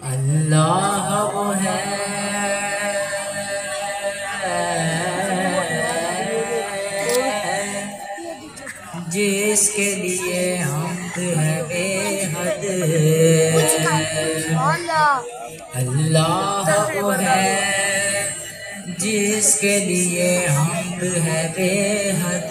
अल्लाह वो है जिसके लिए हमद है बेहद। अल्लाह वो है जिसके लिए हमद है बेहद।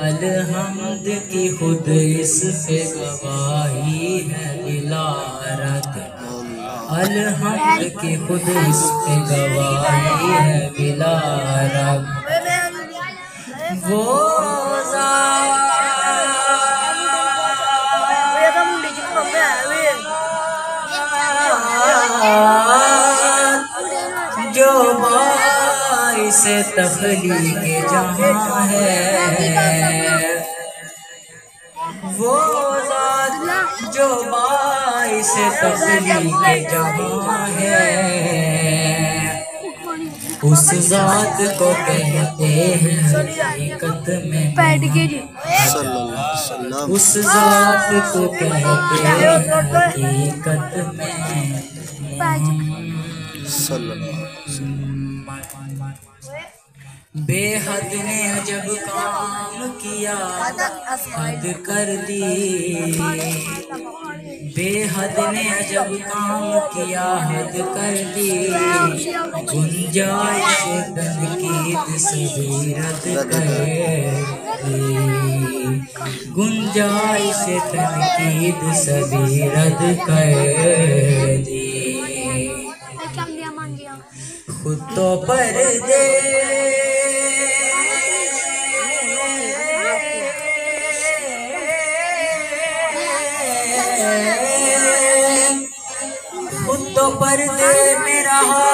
अलहम्द की खुद इस पे गवाही है बिलारत। अलहम्द की खुद इस पे गवाही है बिलारत। वो जो बाइस तखलीक जहाँ है, वो ज़ात जो बाइस तखलीक जहाँ है, उस ज़ात को कहते हैं हकीकत में। उस ज़ात को कहते हैं हकीकत में। बेहद ने अजब काम किया हद कर दी। बेहद ने अजब काम किया हद कर दी। गुंजाइश तनकीद सभी रद्द कर दी। गुंजाइश तनकीद सभी रद्द कर दी। खुद तो पर्दे खुद तो पर्दे में रहा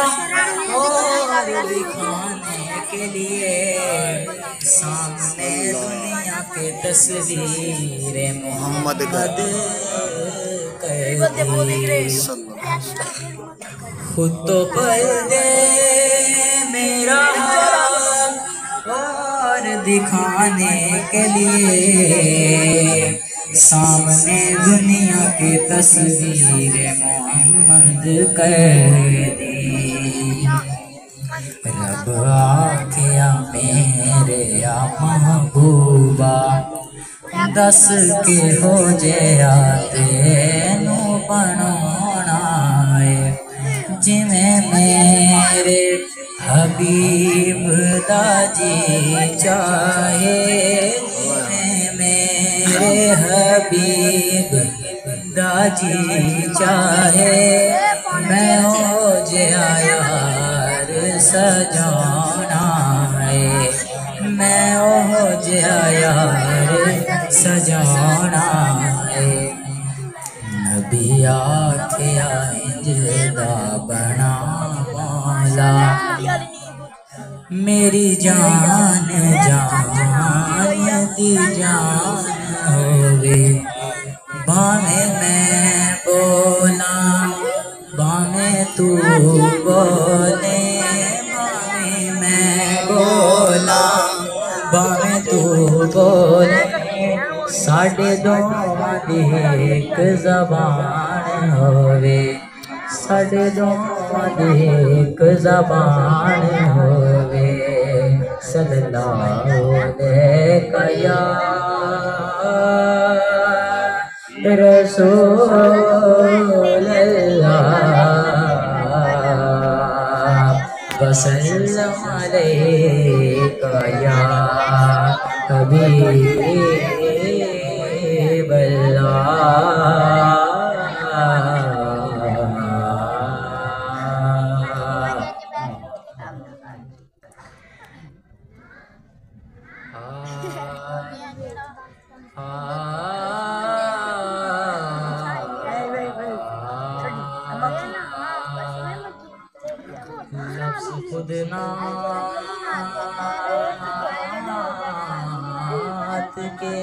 और दिखाने के लिए सामने दुनिया के तस्वीर मोहम्मद कर दी। खुद तो पर्दे में रहा और दिखाने के लिए सामने दुनिया की तस्वीर मोहम्मद कर दी। रब आखिया मेरे या महबूबा दस के हो जया तेनू बनाना है। जिमें मेरे हबीब दाजी चाहे, मेरे हबीब दाजी चाहे, मैं हो जया यार सजाना है। मैं हो जया यार सजाना है। नबी आखिया इंजदा बना मौला मेरी जान जान दी जान होवे। बामे मैं बोला बामे तू बोले, बामे मैं बोला बामे तू बोले। साढ़े दोवां दी एक ज़बान होवे। साढ़े दोवां दी एक ज़बान होवे। सल्लल्लाहु अलैहि या रसूल अल्लाह वसल्लम अलैका या हबीब अल्लाह। लफ्ज़ खुद नात के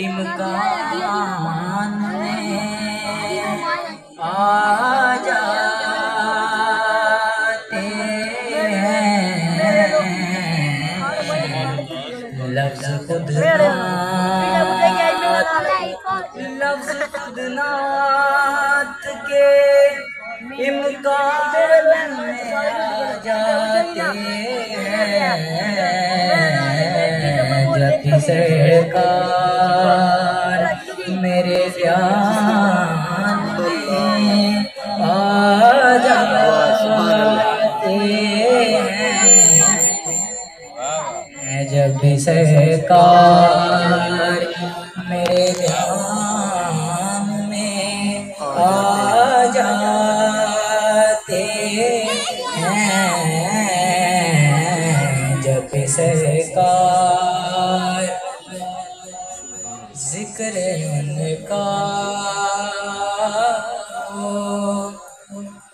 इम्कान में आ जाते हैं। लफ्ज़ खुद नात लफ्ज़ खुद नात के इम्कान में आ जाते हैं। जब भी सरकार मेरे ध्यान में आ जाते हैं। जब भी सरकार मेरे ध्यान में आ जाते हैं। जब भी सरकार जिक्र उनका हो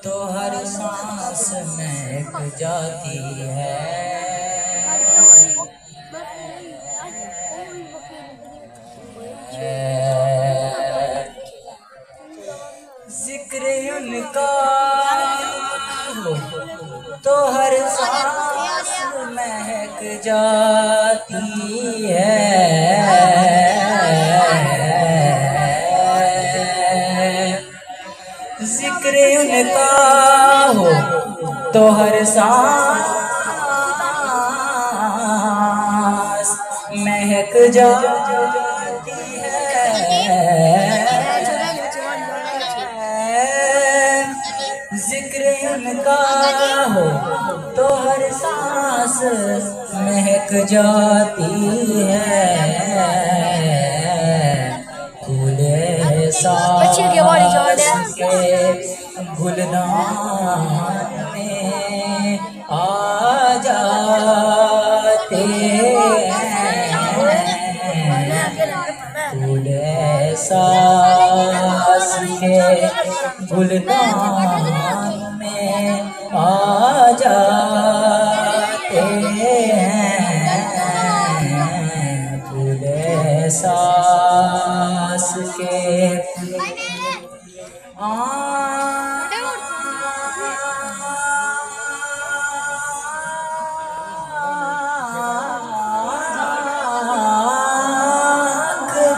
तो हर सांस महक जाती है। जिक्र उनका हो तो हर सांस महक जाती है। जिक्र उनका हो तो हर सांस महक जाती है। जिक्र उनका हो तो हर सांस महक जाती है। खुले सांस के गुलदान में आ जाते हैं। खुले सांस के गुलदान में आ जाते हैं। खुले सांस के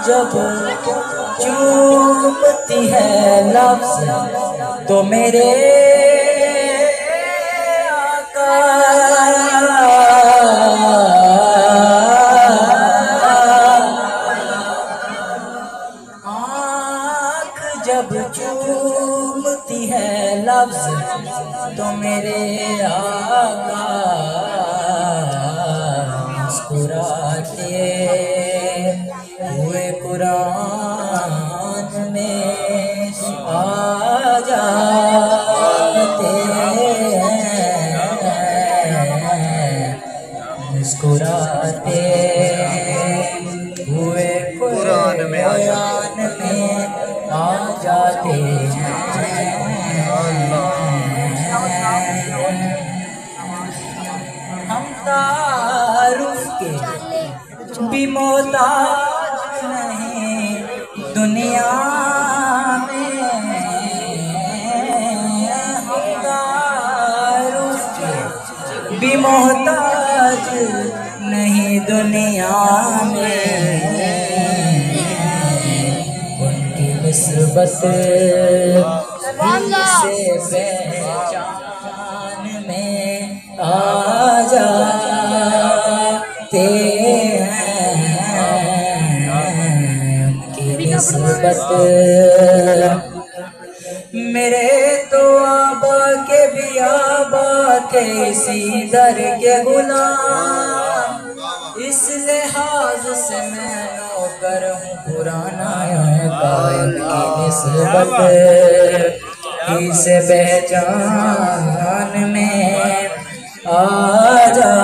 जब चूमती है लफ्ज़ तो मेरे आका आँख जब चूमती है लफ्ज़ तो मेरे आका मुस्कुराते हुए कुरान में आ जाते हैं। मुस्कुराते हुए कुरान में आ जाते हैं। हम तारुफ के भी मोहताज नहीं दुनिया में। हम तारुफ के भी मोहताज नहीं दुनिया में। उनकी निस्बत से पहचान में आ जाते हैं। उनकी निस्बत मेरे तो आबा के भी आबा के इसी दर के गुलाम। इस लिहाज से मैं नौकर हूँ पुराना कायल की निस्बत इसे पहचान में आ जाते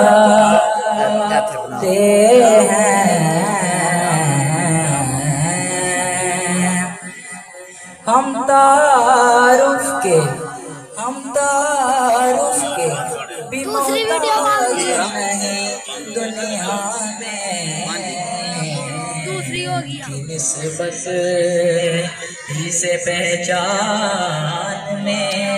हैं। हम तारुफ के भी मोहताज नहीं दुनिया में। की निस्बत इसे पहचान में